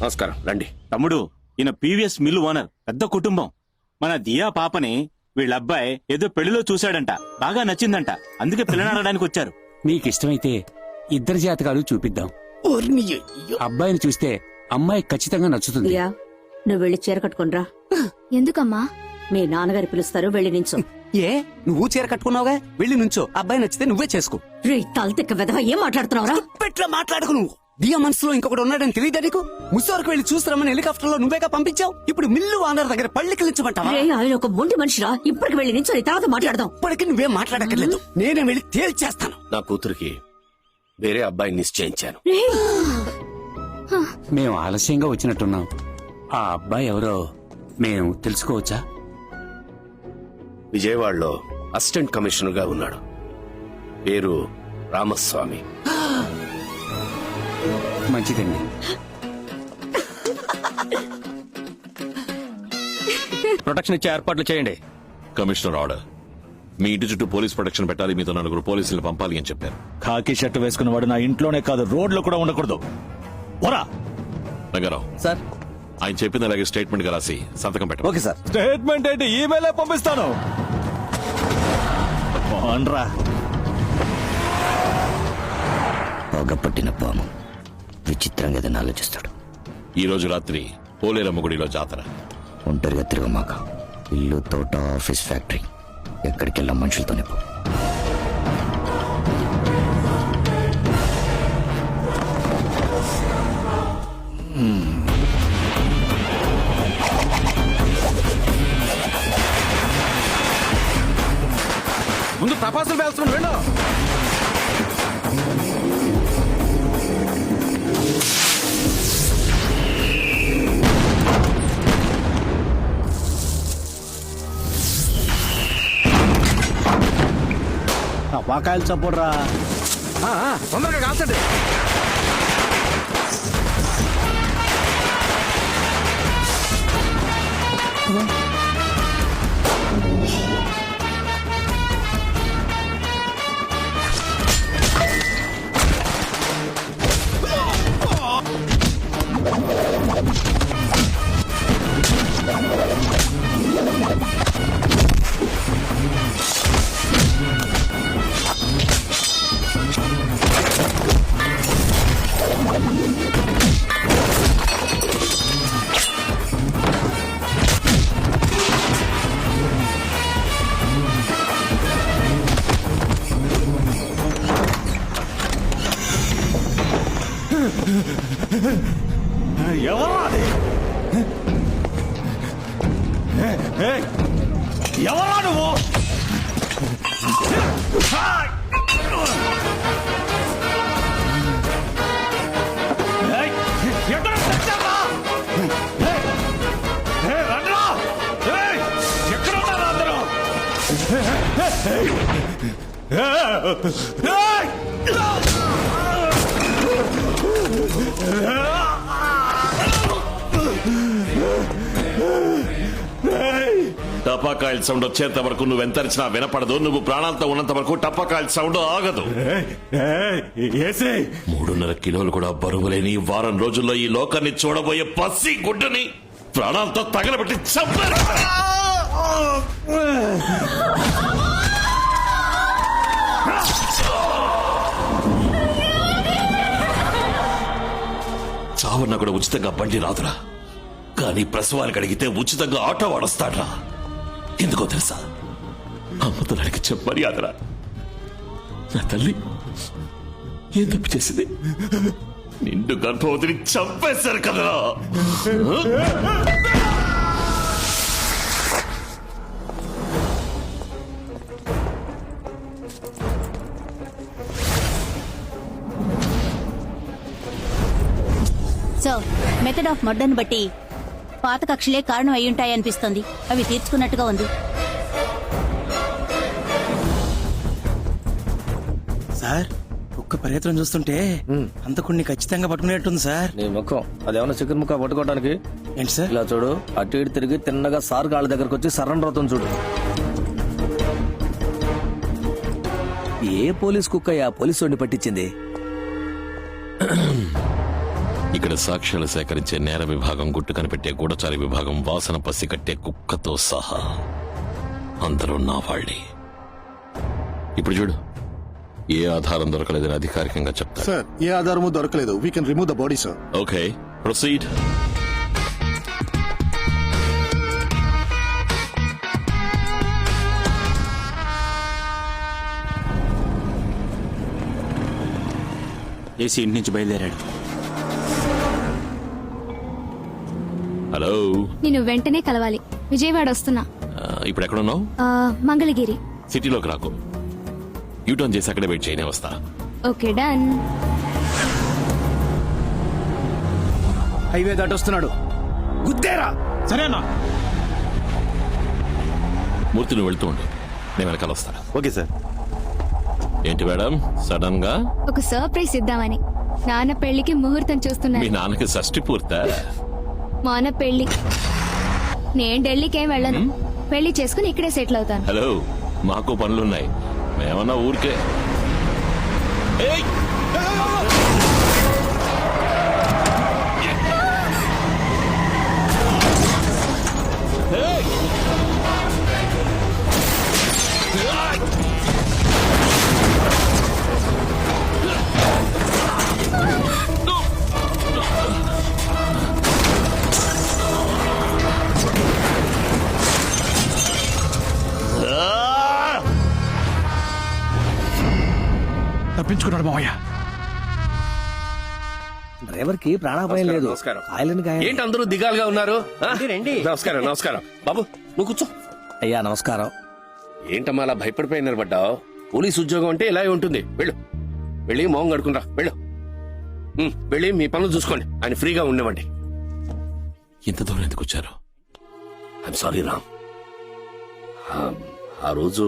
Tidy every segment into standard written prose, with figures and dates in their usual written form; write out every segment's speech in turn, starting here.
నమస్కారం, రండి. తమ్ముడు, ఈయన పీవీఎస్ మిల్లు ఓనర్, పెద్ద కుటుంబం. మన దియా పాపని వీళ్ళ అబ్బాయి ఏదో పెళ్లిలో చూశాడంట, బాగా నచ్చిందంట. అందుకే పిల్లనాడడానికి వచ్చారు. నీకిష్టమైతే ఇద్దరి జాతకాలు చూపిద్దాం. అబ్బాయిని చూస్తే అమ్మాయి ఖచ్చితంగా నచ్చుతుంది. దియా, నువ్వు వెళ్ళి చీర కట్టుకునిరా. ఎందుకమ్మా? మీ నాన్నగారు పిలుస్తారు, వెళ్ళి నించో. ఏ నువ్వు చీర కట్టుకున్నావుగా, వెళ్ళి నుంచో. అబ్బాయి నచ్చితే నువ్వే చేసుకో. రే తలతిక్క వెధవ, ఏం మాట్లాడుతున్నావురా? పెట్లా మాట్లాడుకు నువ్వు. దియా మనసులో ఇంకొకటి ఉన్నాడని తెలియదా నీకు? ముసోరకు వెళ్ళి చూస్తామని హెలికాప్టర్ లో నువ్వేగా పంపించావు. ఇప్పుడు మిల్లు ఓనర్ దగ్గర పళ్ళికిలించమంటావా? రే, ఆయన ఒక మొండి మనిషిరా. ఇప్పటికి వెళ్ళి నించో, తర్వాత మాట్లాడదాం. ఇప్పటికి నువ్వేం మాట్లాడక్కర్లేదు, నేనే వెళ్ళి తేల్చేస్తాను. నా కూతురికి వేరే అబ్బాయిని నిశ్చయించాను. రే, మేము ఆలస్యంగా వచ్చినట్టున్నాం. ఆ అబ్బాయి ఎవరో మేము తెలుసుకోవచ్చా? విజయవాడలో అసిస్టెంట్ కమిషనర్ గా ఉన్నాడు. పేరు రామస్వామి. మంచిదండి. ప్రొటెక్షన్ ఇచ్చే ఏర్పాట్లు చేయండి. Commissioner order. మీ ఇంటి చుట్టూ పోలీస్ ప్రొటెక్షన్ పెట్టాలి, మీతో 4 పోలీసులు పంపాలి అని చెప్పారు. ఖాకీ షర్టు వేసుకున్నవాడు నా ఇంట్లోనే కాదు, రోడ్లో కూడా ఉండకూడదు. ఓరా రంగారావు సార్, ఆయన చెప్పింది అలాగే స్టేట్మెంట్ గా రాసి సంతకం పెట్టండి. Okay sir. స్టేట్మెంట్ ఏంటి, ఈమెయిలే పంపిస్తాను. పోన్రా. పొగపట్టిన పాము విచిత్రంగా ఏదైనా ఆలోచిస్తాడు. ఈ రోజు రాత్రి పోలేరమ్మ గుడిలో జాతర. ఒంటరిగా తిరగమాక. ఇల్లు, తోట, ఆఫీస్, ఫ్యాక్టరీ, ఎక్కడికి వెళ్ళాం మనుషులతోనే పో. ముందు తపాసులు వేస్తున్నాను, వెళ్ళు. వాకాయలు చప్పుడురా. తొందరగా కాల్చండి. ఎవరా అది? ఎవరా నువ్వు? ఎక్కడ తెచ్చావా? రండ్రా. ఎక్కడ ఉన్నారు అందరూ? టపాకాయల సౌండ్ వచ్చేంత వరకు నువ్వు ఎంతరిచినా వినపడదు. నువ్వు ప్రాణాలతో ఉన్నంత వరకు టపాకాయల సౌండ్ ఆగదు. 3.5 కిలోలు కూడా బరువులేని వారం రోజుల్లో ఈ లోకాన్ని చూడబోయే పసి గుడ్డని ప్రాణాలతో తగలబెట్టి చంపారు. చావన్నా కూడా ఉచితంగా బండి రాదురా, కానీ ప్రసవానికి అడిగితే ఉచితంగా ఆటో వాడొస్తాడ్రా. ఎందుకో తెలుసా? అమ్మతో అడిగి మర్యాదరా. నా తల్లి ఏం తప్పు చేసింది? నిండు గర్భవతిని చంపేశారు కదరా. సో మెథడ్ ఆఫ్ మర్డర్ను బట్టి పాత కక్షలే కారణం అయ్యుంటాయనిపిస్తోంది. అవి తీర్చుకున్నట్టుగా ఉంది. సార్, ఒక్క ప్రయత్నం చూస్తుంటే అంతకుడిని ఖచ్చితంగా పట్టుకునేట్టుంది సార్. నీ ముఖం అదేమన్నా చికెన్ ముక్క పట్టుకోవడానికి? ఏంటి సార్? ఇలా చూడు, అటు ఇటు తిరిగి తిన్నగా సార్ గాళ్ళ దగ్గరకు వచ్చి సరెండర్ అవుతుంది చూడు. ఏ పోలీస్ కుక్క ఆ పోలీసు వాడిని పట్టించింది? ఇక్కడ సాక్ష్యాలు సేకరించే నేర విభాగం, గుట్టు కనిపెట్టే గూఢచారి విభాగం, వాసన పసిగట్టే కుక్కతో సహా అందరూ నా వాళ్ళే. ఇప్పుడు చూడు, ఏ ఆధారం దొరకలేదని అధికారికంగా చెప్తా. సార్, ఏ ఆధారము దొరకలేదు. We can remove the body sir. Okay, proceed. AC ఇంటి నుంచి బయలుదేరాడు. హలో, నేను వెంటనే కలవాలి. విజయవాడ వస్తున్నా. ఇప్పుడు ఎక్కడున్నావు? మంగళగిరి. సిటీలోకి రాకు, యూటర్న్ చేసి అక్కడే వెయిట్ చేయనే వస్తా. Okay, done. హైవే దాటొస్తున్నాడు. గుద్దేరా. సరేనా? మూర్తి, నువ్వు వెళ్తూ ఉండు, నేను వెనకాల వస్తా. Okay sir. ఏంటి మేడం, సడన్ గా? ఒక సర్ప్రైజ్ ఇద్దామని. నాన్న పెళ్లికి ముహూర్తం మీ చూస్తున్నాను. నాన్నకి షష్టి పూర్తా? మాన పెళ్లి. నేను ఢిల్లీకి ఏం వెళ్ళను. పెళ్లి చేసుకుని ఇక్కడే సెటిల్ అవుతాను. హలో, మాకు పనులున్నాయి, మేమన్నా ఊరికే. ఏయ్! తప్పించుకున్నాడు మావయ్య. డ్రైవర్ కి ప్రాణాపాయం లేదు. నమస్కారం. ఆయలని గాయం. ఏంటి అందరూ దిగాలుగా ఉన్నారు? ఆ? నమస్కారం, నమస్కారం. బాబు, నువ్వు కూర్చో. అయ్యా నమస్కారం. ఏంటమ్మా అలా భయపడిపోయి నిలబడ్డావు? పోలీస్ ఉద్యోగం అంటే ఇలాగే ఉంటుంది. వెళ్ళు, వెళ్ళి మోహం కడుకునిరా. వెళ్ళు. వెళ్ళి మీ పనులు చూసుకోండి. ఆయన ఫ్రీగా ఉండేవండి. ఇంత దూరం ఎందుకు వచ్చారు? I'm sorry Ram. ఆ రోజు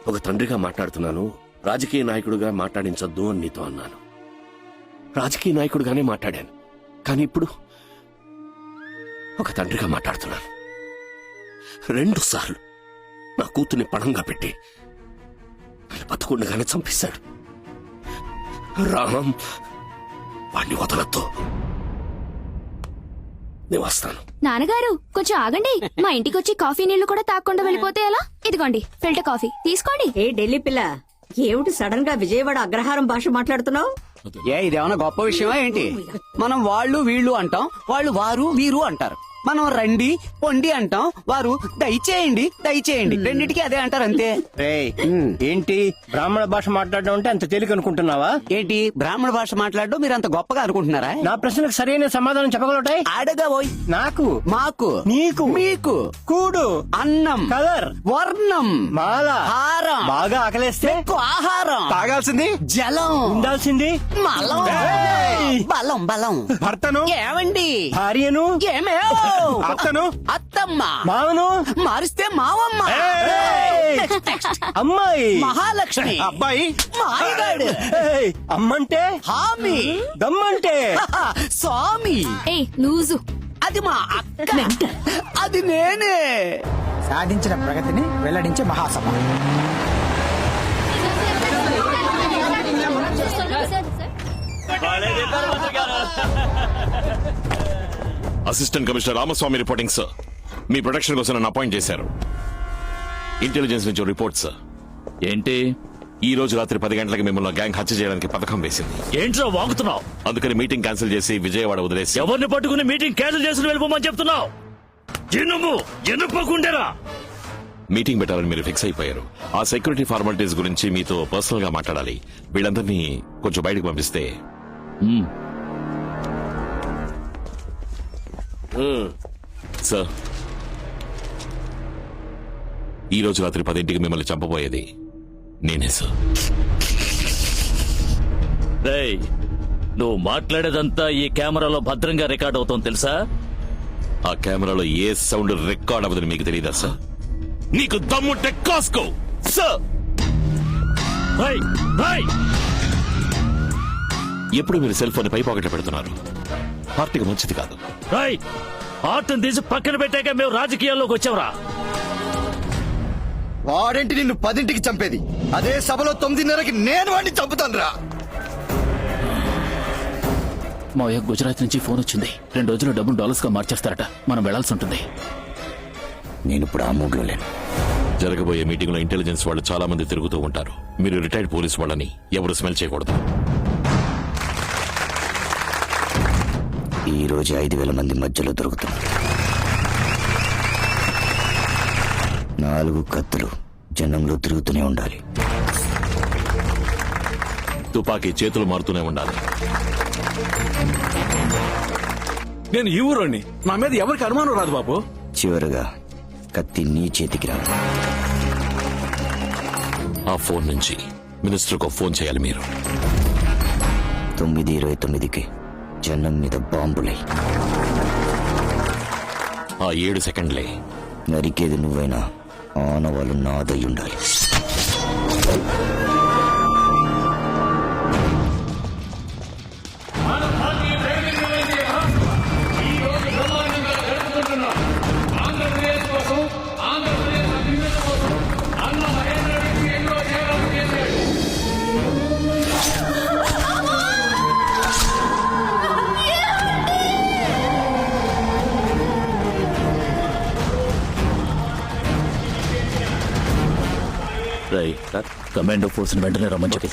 ఒక తండ్రిగా మాట్లాడుతున్నాను, రాజకీయ నాయకుడిగా మాట్లాడించొద్దు అని నీతో అన్నాను. రాజకీయ నాయకుడిగానే మాట్లాడాను, కానీ ఇప్పుడు ఒక తండ్రిగా మాట్లాడుతున్నాను. 2 సార్లు నా కూతుర్ని పణంగా పెట్టి నన్ను బతుకుండగానే చంపేశాడు. రామ్, వాణ్ణి వదలొద్దు. నేను వస్తాను. నాన్నగారు కొంచెం ఆగండి. మా ఇంటికి వచ్చి కాఫీ నీళ్లు కూడా తాగకుండా వెళ్ళిపోతే ఎలా? ఇదిగోండి ఫిల్టర్ కాఫీ తీసుకోండి. ఏ ఢిల్లీ పిల్ల, ఏమిటి సడన్ గా విజయవాడ అగ్రహారం భాష మాట్లాడుతున్నావు? ఇదేమన్నా గొప్ప విషయమా ఏంటి? మనం వాళ్ళు వీళ్ళు అంటాం, వాళ్ళు వారు వీరు అంటారు. మనం రండి పొండి అంటాం, వారు దయచేయండి దయచేయండి. రెండిటికి అదే అంటారు అంతే. ఏంటి బ్రాహ్మణ భాష మాట్లాడడం అంటే అంత తేలిక అనుకుంటున్నావా? ఏంటి బ్రాహ్మణ భాష మాట్లాడడం మీరు అంత గొప్పగా అనుకుంటున్నారా? నా ప్రశ్నకు సరైన సమాధానం చెప్పగలటాయి? అడగబోయ్. నాకు, మాకు, నీకు, మీకు, కూడు, అన్నం, కలర్, వర్ణం, మాల, హారం, బాగా ఆకలేస్తే ఎక్కువ ఆహారం, తాగాల్సింది జలం, ఉండాల్సింది మలం, ఏయ్! బలం బలం. భర్తను, ఏమండి భార్యను, ఏమే అత్తను, అత్తమ్మ, మావను, మారిస్తే మావమ్మ, ఏయ్! అమ్మాయి, మహాలక్ష్మి, అబ్బాయి, మాయగాడు, ఏయ్! అమ్మంటే, హామీ, దమ్మంటే, స్వామి. ఏ లూజు. అది మా అక్క, అది నేనే. సాధించిన ప్రగతిని వెల్లడించే మహాసభ. Assistant commissioner Ramaswamy reporting sir. మీ ప్రొటెక్షన్ కోసం నన్ను అపాయింట్ చేశారు. ఇంటెలిజెన్స్ నుంచి రిపోర్ట్ సార్. ఏంటి? ఈ రోజు రాత్రి 10 గంటలకు మిమ్మల్ని గ్యాంగ్ హత్య చేయడానికి పథకం వేసింది. ఏంట్రా వాగుతున్నావు? అందుకని మీటింగ్ క్యాన్సిల్ చేసి విజయవాడ వదిలేసి ఎవరిని పట్టుకుని మీటింగ్ క్యాన్సిల్ చేసి వెళ్ళిపోమని చెప్తున్నావు? ఎనుపకుండేరా. మీటింగ్ పెట్టాలని మీరు ఫిక్స్ అయిపోయారు. ఆ సెక్యూరిటీ ఫార్మాలిటీస్ గురించి మీతో పర్సనల్ గా మాట్లాడాలి. వీళ్ళందరినీ కొంచెం బయటకు పంపిస్తే. సార్, ఈ రోజు రాత్రి 10ంటికి మిమ్మల్ని చంపబోయేది నేనే సార్. రేయ్, నువ్వు మాట్లాడేదంతా ఈ కెమెరాలో భద్రంగా రికార్డ్ అవుతోంది తెలుసా? ఆ కెమెరాలో ఏ సౌండ్ రికార్డ్ అవ్వదని మీకు తెలియదా సార్? నీకు దమ్ముంటే కాసుకో సార్. ఎప్పుడు మీరు సెల్ ఫోన్ పై పాకెట్లో పెడుతున్నారు? పార్టీకి మంచిది కాదు. ఆర్ట్ని తీసి పక్కన పెట్టాక మేము రాజకీయాల్లోకి వచ్చావురా. వాడేంటి నిన్ను 10ంటికి చంపేది? అదే సభలో 9:30కి నేను వాడిని చంపుతాను రా. మావయ్య గుజరాత్ నుంచి ఫోన్ వచ్చింది. 2 రోజుల్లో డబ్బులు డాలర్స్ గా మార్చేస్తారట. మనం వెళ్లాల్సి ఉంటుంది. నేను ఇప్పుడు ఆ మూడ్లో లేను. జరగబోయే మీటింగ్ లో ఇంటెలిజెన్స్ వాళ్ళు చాలా మంది తిరుగుతూ ఉంటారు. మీరు రిటైర్డ్ పోలీస్ వాళ్ళని ఎవరు స్మెల్ చేయకూడదు. ఈ రోజు 5,000 మంది మధ్యలో దొరుకుతాం. 4 కత్తులు జనంలో తిరుగుతూనే ఉండాలి. తుపాకీ చేతులు మారుతూనే ఉండాలి. నేను ఈ ఊరోని, నా మీద ఎవరికి అనుమానం రాదు బాబు. చివరగా కత్తి నీ చేతికి రా. ఆ ఫోన్ నుంచి మినిస్టర్కు ఫోన్ చేయాలి మీరు. 9:29కి జనం మీద బాంబులై. ఆ 7 సెకండ్లే నరికేది నువ్వైనా ఆనవాళ్ళు నాదై ఉండాలి. కమాండో ఫోర్స్ వెంటనే రమ్మని చెప్పి.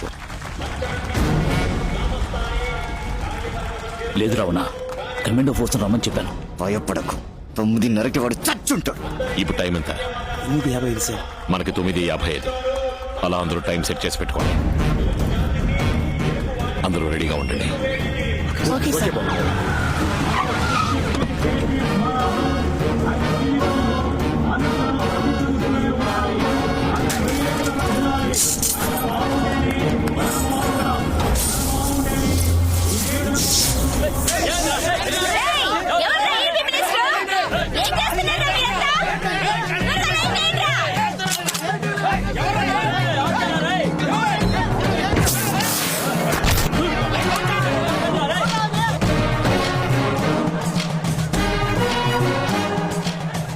లేదు రావణ, కమాండో ఫోర్స్ రమ్మని చెప్పాను. భయపడకు, 9:30కి వాడు చచ్చుంటాడు. ఇప్పుడు టైం ఎంత? 8:55 సార్. మనకి 9:55. అలా అందరూ టైం సెట్ చేసి పెట్టుకోండి. అందరూ రెడీగా ఉండండి. Okay sir.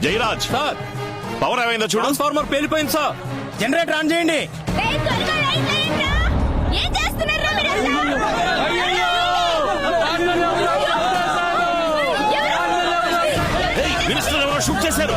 Jayaraj sir, power ఏమైందో చూడు. ట్రాన్స్ఫార్మర్ పేలిపోయింది సార్. జనరేటర్ ఆన్ చేయండి. మినిస్టర్ ఎవరో షూట్ చేశారు.